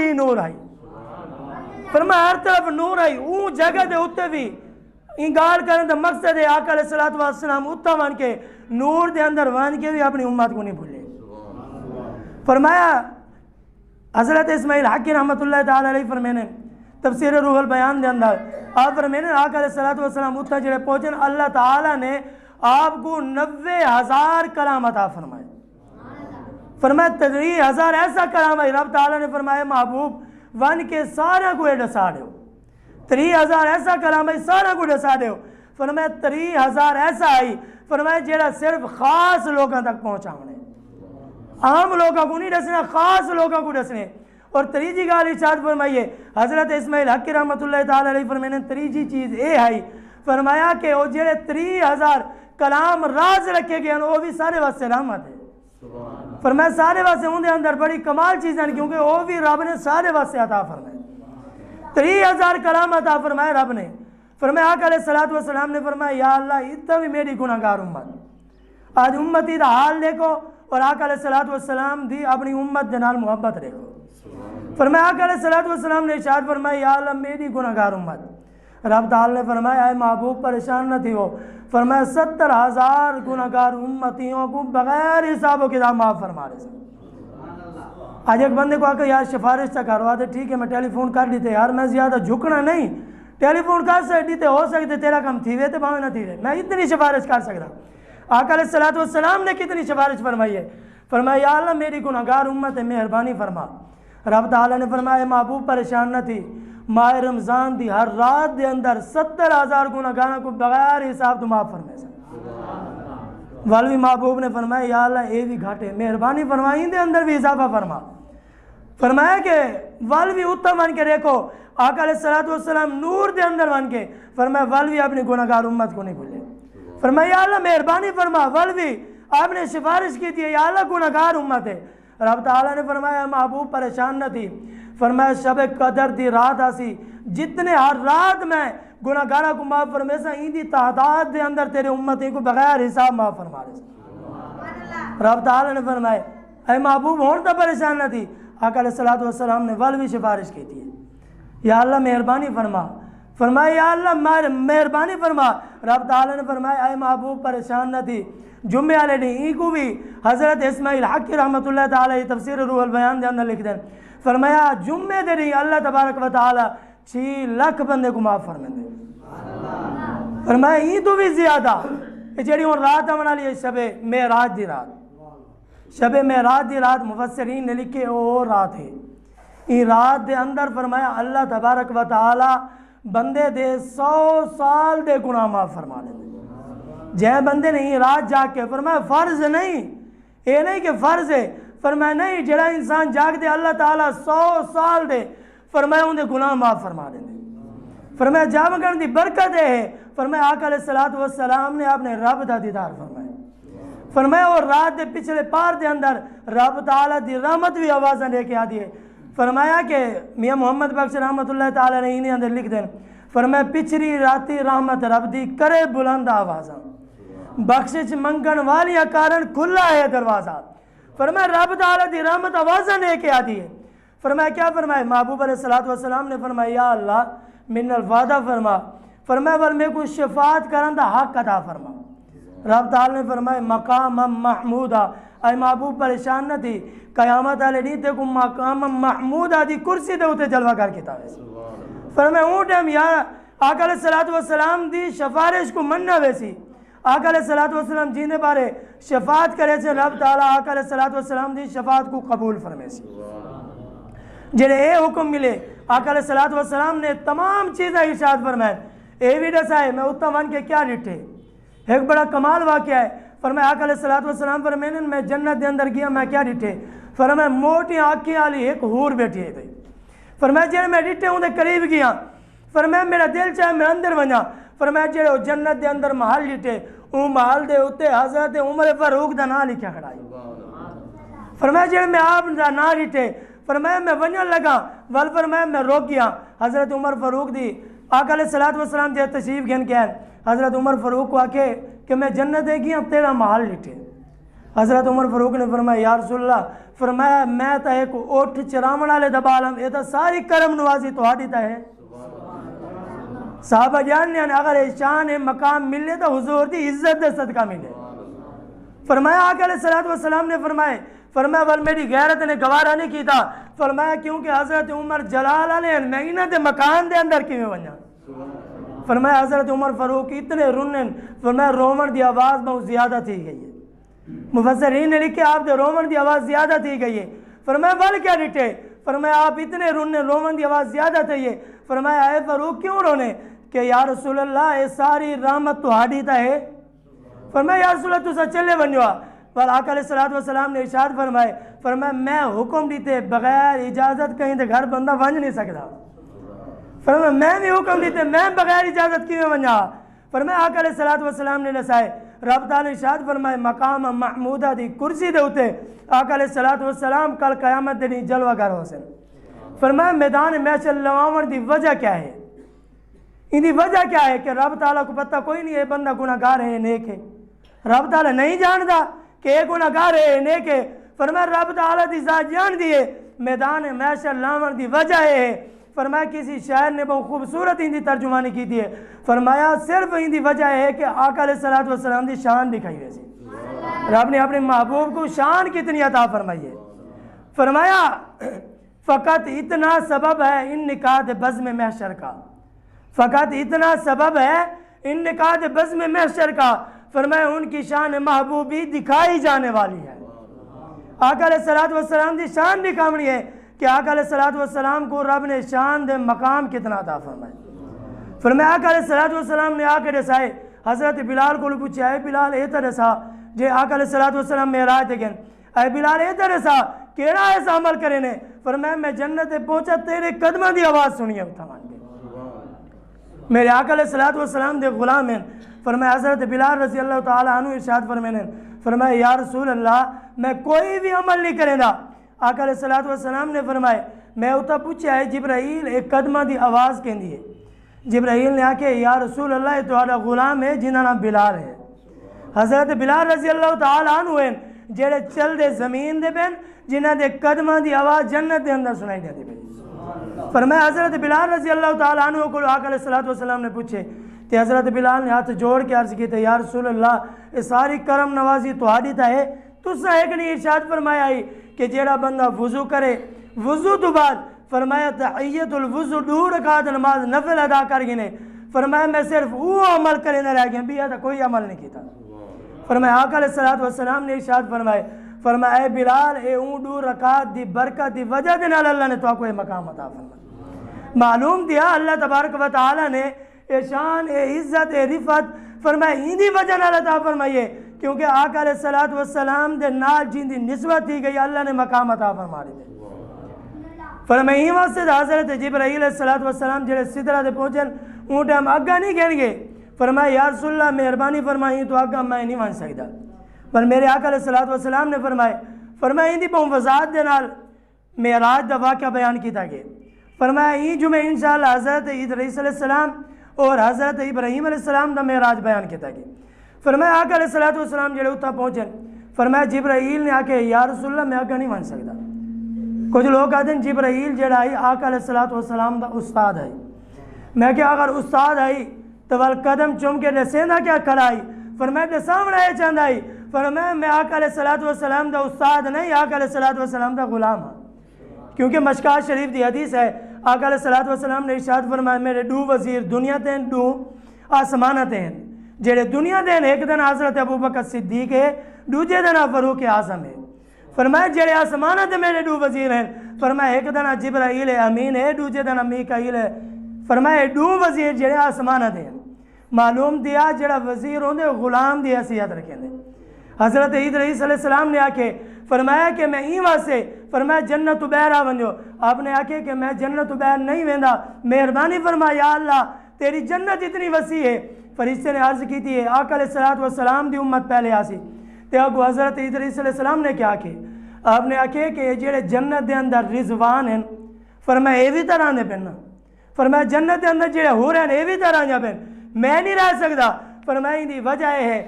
ہی نور آئی. فرمایا ہر طرف نور آئی. اون جگہ دے اتے بھی انگار کرنے دا مقصد ہے آقا علیہ السلام اتھا ون کے نور دے اندر ون کے بھی اپنی امت کو نہیں بھولے. فرمایا حضرت اسماعیل حقی رحمت اللہ تعالی علیہ فرمینے تفسیر روح البیان دے اندر آپ فرمینے آقا علیہ السلام اتھا جڑے پہنچن اللہ تعالی نے آپ کو 90,000 کلام عطا فرمائے. فرمایا 30,000 ایسا کلام ہے رب تعالی نے فرمایا محبوب ون کے سارا کو ڈسا دیو. 30,000 ایسا کلام ہے سارا کو ڈسا دیو. فرمایا 30,000 ایسا آئی فرمایا جیڑا صرف خاص لوگوں تک پہنچاونے, عام لوگوں کو نہیں ڈسنے, خاص لوگوں کو ڈسنے. اور تریجی گال ارشاد فرمائیے حضرت اسماعیل حقی رحمت اللہ تعالی علیہ فرمانے تریجی چیز اے ہے فرمایا کہ وہ جڑے 30,000 کلام راز رکھے گئے ہیں وہ بھی سارے واسطے رحمت ہے. فرمایا سارے واسطے ان دے اندر بڑی کمال چیزیں کیونکہ وہ بھی رب نے سارے واسطے عطا فرمائے. 30,000 کلام عطا فرمائے رب نے. فرمایا آقا علیہ السلام نے فرمایا یا اللہ اتنا بھی میری گناہگار امت. آج امتی دا حال دیکھو اور آقا علیہ السلام دی اپنی امت دے نال محبت دیکھو. فرمایا آقا علیہ السلام نے ارشاد فرمایا یا اللہ میری گناہگار امت. رب تعالی نے فرمایا اے محبوب پریشان نہ تھی ہو. فرمایا 70,000 گناہگار امتیوں کو بغیر حساب و کتاب معاف فرما رہے ہیں. آج ایک بندے کو آ کے یار سفارش تک کروا دے, ٹھیک ہے میں ٹیلی فون کر دیتے یار, میں زیادہ جھکنا نہیں, ٹیلی فون کر سکتے ہو سکتے تیرا کم تھی وے تے باویں نہ تھی وے, میں اتنی سفارش کر سکتا. آقا علیہ السلام نے کتنی سفارش فرمائی ہے. فرمایا یا اللہ میری گناہگار امت ہے مہربانی فرما. رب تعالی نے فرمایا محبوب پریشان نہ تھی, ماہ رمضان دی ہر رات دے اندر 70,000 گناہگاراں کو بغیر حساب تو معاف فرمائے. والوی محبوب نے فرمایا یا اللہ اے بھی گھاٹے مہربانی فرمائی دے اندر بھی اضافہ فرما. فرمایا کہ والوی اتھا ون کے دیکھو آقا علیہ السلام نور دے اندر ون کے فرمایا والوی اپنی گناہگار امت کو نہیں بھولے. فرمایا یا اللہ مہربانی فرما والوی آپ نے سفارش کی تھی یا اللہ گناہگار امت ہے. رب تعالیٰ نے فرمایا محبوب پریشان نہ تھی. فرمایا شب قدر دی رات آسی جتنے ہر رات میں گناہگارہ کو معاف فرمے سا این دی تعداد دے اندر تیرے امتی کو بغیر حساب معاف فرما رہے سا. رب تعالیٰ نے فرمایا اے محبوب ہون تا پریشان نہ تھی. آقا علیہ السلام نے والوی سفارش کی تھی یا اللہ مہربانی فرما. فرمایا یا اللہ مہربانی فرما. رب تعالیٰ نے فرمایا اے محبوب پریشان نہ تھی. جمعے والے نے ای کو بھی حضرت اسماعیل حقی رحمت اللہ تعالی تفسیر روح البیان دے اندر لکھ دیں. فرمایا جمعے دے نہیں اللہ تبارک و تعالی 6 لاکھ بندے کو معاف فرما دے. فرمایا ای تو بھی زیادہ جڑی ہوں رات آنے والی ہے شب معراج دی رات. شب معراج دی رات مفسرین نے لکھے وہ رات ہے. ای رات دے اندر فرمایا اللہ تبارک و تعالی بندے دے 100 سال دے گناہ معاف فرما دے. جے بندے نے رات جاگ کے فرمایا فرض نہیں اے نہیں کہ فرض ہے. فرمایا نہیں جڑا انسان جاگ دے اللہ تعالیٰ 100 سال دے فرمایا ان دے گناہ معاف فرما دے. فرمایا جاگ کرنے دی برکت ہے. فرمایا آقا علیہ السلام نے اپنے رب دا دیدار فرمایا. فرمایا اور رات دے پچھلے پار دے اندر رب تعالیٰ دی رحمت بھی آوازیں لے کے آدھی ہے. فرمایا کہ میاں محمد بخش رحمت اللہ تعالیٰ نے انہیں اندر لکھ دیں. فرمایا پچھلی راتی رحمت رب دی کرے بلند آوازاں بخشش منگن والیاں کارن کھلا ہے دروازہ. فرمایا رب تعالیٰ دی رحمت آوازاں لے کے آدھی ہے. فرمایا کیا فرمایا محبوب علیہ السلام نے فرمایا یا اللہ من الوعدہ فرما. فرمایا ور میں کو شفاعت کرن دا حق عطا فرما. رب تعالیٰ نے فرمایا مقام محمودہ اے محبوب پریشان نہ تھی قیامت والے نہیں تے کو مقام محمودہ دی کرسی دے ہوتے جلوہ کر کے تاوے. فرمایا اون ٹائم یا آقا علیہ السلام دی شفارش کو مننا ویسی. آقا علیہ السلام جینے بارے شفاعت کرے سے رب تعالیٰ آقا علیہ السلام دی شفاعت کو قبول فرمے سی. جنہیں اے حکم ملے آقا علیہ السلام نے تمام چیزیں ارشاد فرمائے. اے بھی دسا ہے میں اتنا ون کے کیا ڈٹھے ایک بڑا کمال واقعہ ہے. فرمایا آقا علیہ السلام فرمائے میں جنت دے اندر گیا میں کیا ڈٹھے. فرمایا موٹی آنکھیں والی ایک حور بیٹھی ہے. فرمایا جنہیں میں ڈٹھے ہوں دے قریب گیا. فرمایا میرا دل چاہے میں اندر ونجا. فرمایا جڑے جنت دے اندر محل ڈٹھے اون محل دے اوتے حضرت عمر فاروق دا نام لکھا کھڑا ہے. فرمایا جڑے میں آپ دا نام ڈٹھے فرمایا میں ونجن لگا ول فرمایا میں روک گیا. حضرت عمر فاروق دی آقا علیہ السلام جے تشریف گن کے حضرت عمر فاروق کو آکے کہ میں جنت دے گیا تیرا محل ڈٹھے. حضرت عمر فاروق نے فرمایا یا رسول اللہ، فرمایا میں تا ایک اٹھ چراون والے دا بالم، یہ تو ساری کرم نوازی تہاڈی تا ہے۔ صحابہ جاننے ہیں اگر شان مقام ملے تو حضور دی عزت دے صدقہ ملے۔ فرمایا آقا علیہ السلام نے فرمایا ول میری غیرت نے گوارا نہیں کیتا، فرمایا کیونکہ حضرت عمر جلال علیہ میں انہاں دے مکان دے اندر کیویں ونجا۔ فرمایا حضرت عمر فاروق اتنے رونن، فرمایا رومن دی آواز بہت زیادہ تھی گئی ہے۔ مفسرین نے لکھے آپ دے رومن دی آواز زیادہ تھی گئی ہے۔ فرمایا ول کیا ڈٹے؟ فرمایا آپ اتنے رونے، رومن دی آواز زیادہ تھی ہے۔ فرمایا اے فاروق کیوں رونے؟ کہ یا رسول اللہ اے ساری رحمت تہاڈی تا ہے۔ فرمایا یا رسول اللہ تسا چلے ونجو۔ پر آقا علیہ السلام نے ارشاد فرمایا میں حکم دیتے بغیر اجازت کہیں دے گھر بندہ ونج نہیں سکتا۔ فرمایا میں بھی حکم دیتے میں بغیر اجازت کیوں ونجا؟ فرمایا آقا علیہ السلام نے نسائے رب تعالی ارشاد فرمائے مقام محمودہ دی کرسی دے ہوتے آقا علیہ السلام کل قیامت دے جلوہ گر ہو سن۔ فرمایا میدان محشر لواون دی وجہ کیا ہے؟ ان دی وجہ کیا ہے کہ رب تعالیٰ کو پتہ کوئی نہیں ہے بندہ گناہگار ہے نیک ہے، رب تعالیٰ نہیں جاندا کہ یہ گناہگار ہے نیک ہے۔ فرمایا رب تعالیٰ دی ذات جان دیے میدان محشر لاون دی وجہ ہے۔ فرمایا کسی شاعر نے بہت خوبصورت ان دی ترجمانی کی دی ہے، فرمایا صرف ان دی وجہ ہے کہ آقا علیہ السلام دی شان دکھائی ویسی، رب نے اپنے محبوب کو شان کتنی عطا فرمائی ہے۔ فرمایا فقط اتنا سبب ہے ان نکات بزم محشر کا، فقط اتنا سبب ہے ان نکات بزم محشر کا۔ فرمایا ان کی شان محبوبی دکھائی جانے والی ہے۔ آقا علیہ السلام دی شان دکھاونی ہے کہ آقا علیہ السلام کو رب نے شان دے مقام کتنا عطا فرمائے۔ فرمایا آقا علیہ السلام نے آکے دسائے حضرت بلال کو پوچھا اے بلال اے تا دسا جے آقا علیہ السلام معراج تے گئے، اے بلال اے تا دسا کیڑا ایسا عمل کرے نے؟ فرمایا میں جنت پہنچا تیرے قدموں دی آواز سنی اتھا مان کے، میرے آقا علیہ السلام دے غلام ہیں۔ فرمایا حضرت بلال رضی اللہ تعالیٰ عنہ ارشاد فرمانے فرمایا یا رسول اللہ میں کوئی بھی عمل نہیں کرے دا۔ آقا علیہ السلام نے فرمایا میں اتھا پوچھا ہے جبرائیل ایک قدمہ دی آواز کہندی ہے۔ جبرائیل نے آکے یا رسول اللہ یہ تہاڈا غلام ہے جنہاں نام بلال ہے۔ حضرت بلال رضی اللہ تعالیٰ عنہ ہیں جڑے چل دے زمین دے پین جنہاں دے قدمہ دی آواز جنت دے اندر سنائی دے پین۔ فرمایا حضرت بلال رضی اللہ تعالیٰ عنہ کو آقا علیہ السلام نے پوچھے تے حضرت بلال نے ہاتھ جوڑ کے عرض کی تے یا رسول اللہ یہ ساری کرم نوازی تہاڈی تا ہے، تساں ایک نہیں ارشاد فرمایا ہی کہ جیڑا بندہ وضو کرے وضو تو بعد فرمایا تحیت الوضو 2 رکعت نماز نفل ادا کر گنے، فرمایا میں صرف وہ عمل کرے نہ رہ گیا بھی تا کوئی عمل نہیں کیتا۔ فرمایا آقا علیہ السلام نے ارشاد فرمایا اے بلال اے 2 رکعت دی برکت دی وجہ دے نال اللہ نے تو کو مقام عطا فرمایا۔ معلوم دیا اللہ تبارک و تعالی نے اے شان اے عزت اے رفعت فرمایا ہی وجہ نال عطا فرمائیے کیونکہ آقا علیہ السلام دے نال جن دی نسبت تھی گئی اللہ نے مقام عطا فرما دی۔ فرمایا ہی واسطے حضرت جبرائیل علیہ السلام جڑے سدرہ دے پہنچن اون ٹائم اگا نہیں گن گے، فرمایا یا رسول اللہ مہربانی فرمائی تو اگا میں نہیں ون سکدا، پر میرے آقا علیہ السلام نے فرمایا ان دی بہت وضاحت دے نال معراج دا واقعہ بیان کیتا گیا۔ فرمایا ہی جمعہ انشاءاللہ حضرت ادریس علیہ السلام اور حضرت ابراہیم علیہ السلام دا معراج بیان کیتا گیا۔ فرمایا آقا علیہ السلام جڑے اتھا پہنچن فرمایا جبرائیل نے آکے یا رسول اللہ میں آگا نہیں ون سکتا۔ کچھ لوگ کہتے ہیں جبرائیل جڑا آئی آقا علیہ السلام دا استاد آئی، میں کہ اگر استاد آئی تو وال قدم چوم کے دسیندہ کیا کھڑائی؟ فرمایا دسامنا ہے چاند آئی، فرمایا میں آقا علیہ السلام دا استاد نہیں آقا علیہ السلام دا غلام ہاں، کیونکہ مشکات شریف دی حدیث ہے آقا علیہ السلام نے ارشاد فرمایا میرے 2 وزیر دنیا تین 2 آسمانہ تین، جڑے دنیا دین ایک دن حضرت ابوبکر صدیق ہے دوجے دن فاروق اعظم ہے۔ فرمایا جڑے آسمانہ تے میرے 2 وزیر ہیں، فرمایا ایک دن جبرائیل امین ہے دوجے دن میکائیل ہے، فرمایا 2 وزیر جڑے آسمانہ دے ہیں۔ معلوم دیا جڑا وزیر ہوندے غلام دی حیثیت رکھیں دے۔ حضرت ادریس علیہ السلام نے آکے فرمایا کہ میں ہی واسے فرمایا جنت بہر آ ونجو، آپ نے آکے کہ میں جنت بہر نہیں ویندا، مہربانی فرمایا یا اللہ تیری جنت اتنی وسیع ہے۔ فرشتے نے عرض کی تھی آقا علیہ السلام دی امت پہلے آسی تے اگو حضرت ادریس علیہ السلام نے کیا کہ آپ نے آکے کہ جڑے جنت دے اندر رضوان ہیں فرمایا اے بھی طرح دے پہننا، فرمایا جنت دے اندر جڑے ہو رہے ہیں اے بھی طرح دے پہن، میں نہیں رہ سکتا۔ فرمایا دی وجہ ہے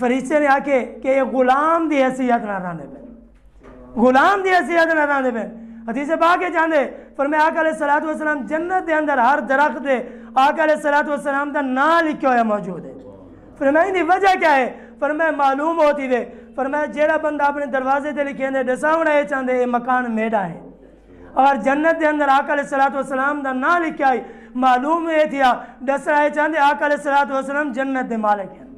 فرشتے نے آکے کہ یہ غلام دی حیثیت نہ رہنے پہ، غلام دی حیثیت نہ رہنے پہ۔ حدیث پاک ہے جاندے فرمایا آقا علیہ الصلوۃ والسلام جنت دے اندر ہر درخت دے آقا علیہ الصلوۃ والسلام دا نام لکھا ہوا موجود ہے۔ فرمایا ان دی وجہ کیا ہے؟ فرمایا معلوم ہوتی دے، فرمایا جیڑا بندہ اپنے دروازے تے لکھے دے دساونا یہ چاندے یہ مکان میرا ہے، اور جنت دے اندر آقا علیہ الصلوۃ والسلام دا نام لکھا ہے، معلوم یہ تھیا دسنا یہ چاندے آقا علیہ الصلوۃ والسلام جنت دے مالک ہیں،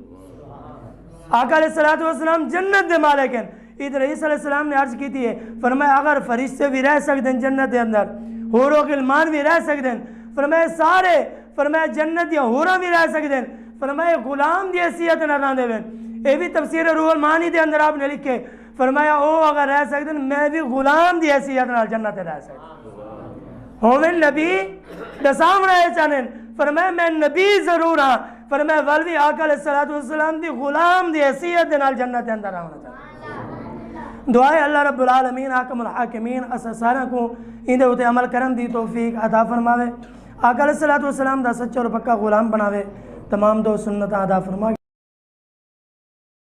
آقا علیہ الصلوۃ والسلام جنت دے مالک ہیں۔ ادھر عیسیٰ علیہ السلام نے عرض کی تھی ہے، فرمایا اگر فرشتے بھی رہ سکتے ہیں جنت دے اندر، حور و غلمان بھی رہ سکتے ہیں، فرمایا سارے فرمایا جنت یا حوراں بھی رہ سکتے ہیں، فرمایا غلام دی حیثیت نہ رہندے وین۔ یہ بھی تفسیر روح المعانی دے اندر آپ نے لکھے، فرمایا او اگر رہ سکتے ہیں میں بھی غلام دی حیثیت نال جنت رہ سکتا ہوں، نبی دسامنا یہ چاہنے، فرمایا میں نبی ضرور ہاں، فرمایا ولوی آقا علیہ الصلوۃ والسلام دی غلام دی حیثیت دے نال جنت دے اندر آنا چاہتا۔ دعائے اللہ رب العالمین حاکم الحاکمین اسا سارا کو اندے ہوتے عمل کرن دی توفیق عطا فرماوے، آقا علیہ الصلوۃ والسلام دا سچا اور پکا غلام بناوے، تمام دو سنت ادا فرمائے۔